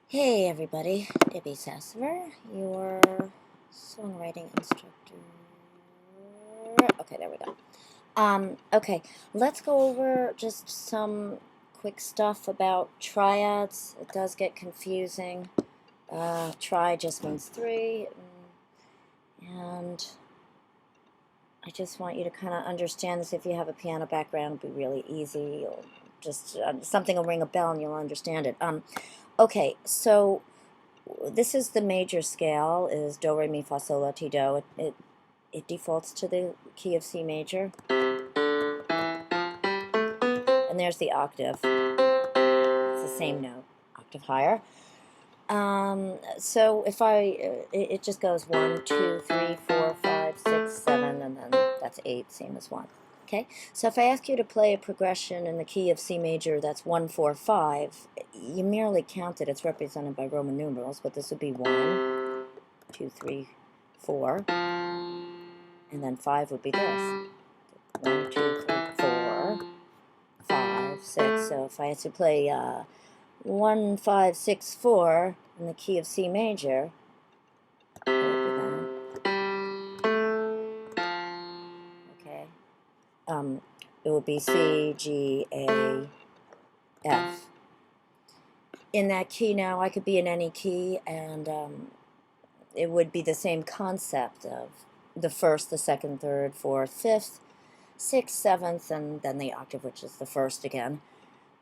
Hey everybody, Debbie Sassler, your songwriting instructor. Okay, there we go. Okay, let's go over just some quick stuff about triads. It does get confusing. Tri just means three, and I just want you to kind of understand this. If you have a piano background, it'll be really easy. You'll just something will ring a bell and you'll understand it. Okay, so this is the major scale, is do, re, mi, fa, sol, la, ti, do. It defaults to the key of C major. And there's the octave. It's the same note, octave higher. So if it just goes 1, 2, 3, 4, 5, 6, 7, and then that's 8, same as 1. Okay, so if I ask you to play a progression in the key of C major that's 1, 4, 5, you merely count it. It's represented by Roman numerals, but this would be 1, 2, 3, 4, and then 5 would be this. 1, 2, 3, 4, 5, 6. So if I had to play 1, 5, 6, 4 in the key of C major, okay, it would be C, G, A, F. In that key now, I could be in any key, and it would be the same concept of the first, the second, third, fourth, fifth, sixth, seventh, and then the octave, which is the first again.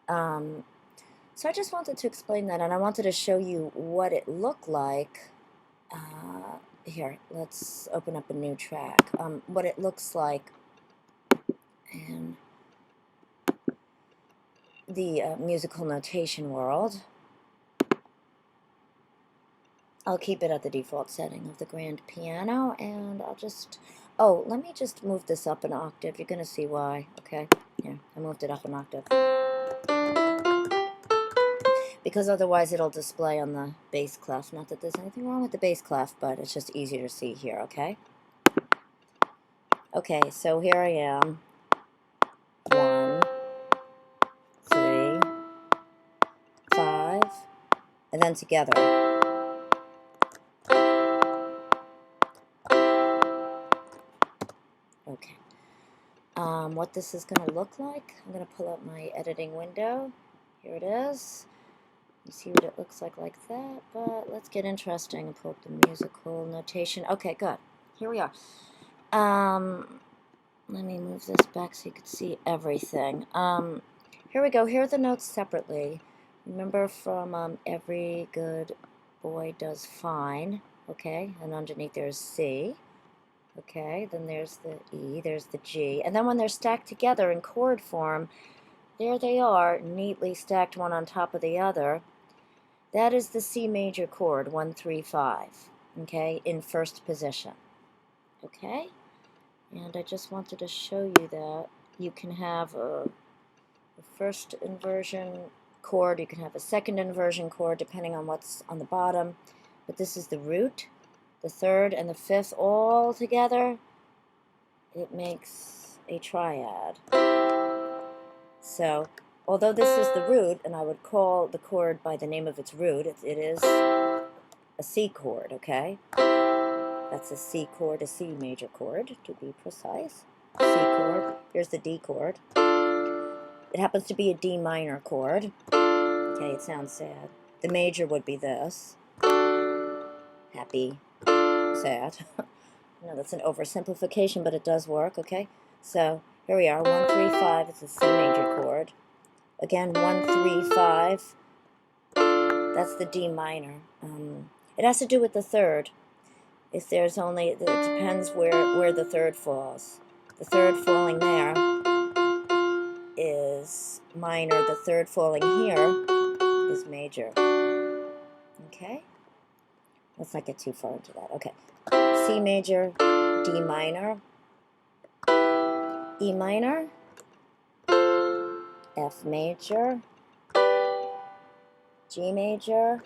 So I just wanted to explain that, and I wanted to show you what it looked like. Here, let's open up a new track. What it looks like in the musical notation world. I'll keep it at the default setting of the grand piano, and I'll just, oh, let me just move this up an octave. You're going to see why, okay? Yeah, I moved it up an octave. Because otherwise it'll display on the bass clef. Not that there's anything wrong with the bass clef, but it's just easier to see here, okay? Okay, so here I am. 1, 3, 5, and then together. Okay. What this is going to look like, I'm going to pull up my editing window. Here it is. You see what it looks like that, but let's get interesting and pull up the musical notation. Okay, good. Here we are. Let me move this back so you can see everything. Here we go. Here are the notes separately. Remember from Every Good Boy Does Fine, okay? And underneath there's C, okay? Then there's the E, there's the G. And then when they're stacked together in chord form, there they are, neatly stacked one on top of the other. That is the C major chord, 1, 3, 5, okay, in first position, okay? And I just wanted to show you that you can have a first inversion chord, you can have a second inversion chord, depending on what's on the bottom, but this is the root, the third and the fifth all together. It makes a triad. So, although this is the root, and I would call the chord by the name of its root, it is a C chord, okay? That's a C chord, a C major chord, to be precise. C chord. Here's the D chord. It happens to be a D minor chord. Okay, it sounds sad. The major would be this. Happy, sad. No, that's an oversimplification, but it does work, okay? So, here we are, 1, 3, 5, it's a C major chord. Again, 1, 3, 5, that's the D minor. It has to do with the third. If there's only, it depends where the third falls. The third falling there is minor. The third falling here is major. Okay? Let's not get too far into that. Okay. C major, D minor, E minor, F major, G major,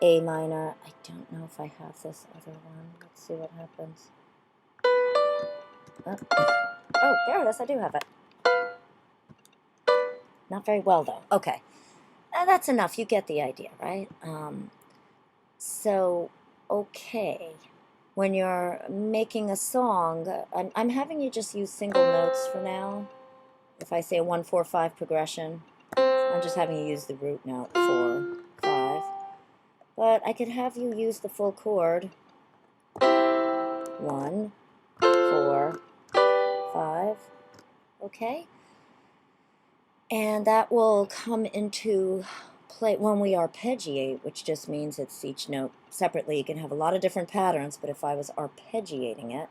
A minor. I don't know if I have this other one. Let's see what happens. Oh, there it is. I do have it. Not very well, though. Okay. That's enough. You get the idea, right? So, okay. When you're making a song, I'm having you just use single notes for now. If I say a 1-4-5 progression, I'm just having you use the root note 4, 5. But I could have you use the full chord 1, 4, 5. Okay? And that will come into play when we arpeggiate, which just means it's each note separately. You can have a lot of different patterns, but if I was arpeggiating it,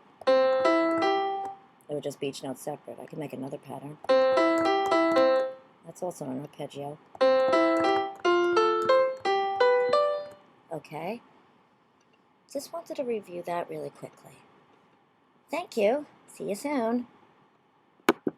it would just be each note separate. I could make another pattern. That's also an arpeggio. Okay. Just wanted to review that really quickly. Thank you. See you soon.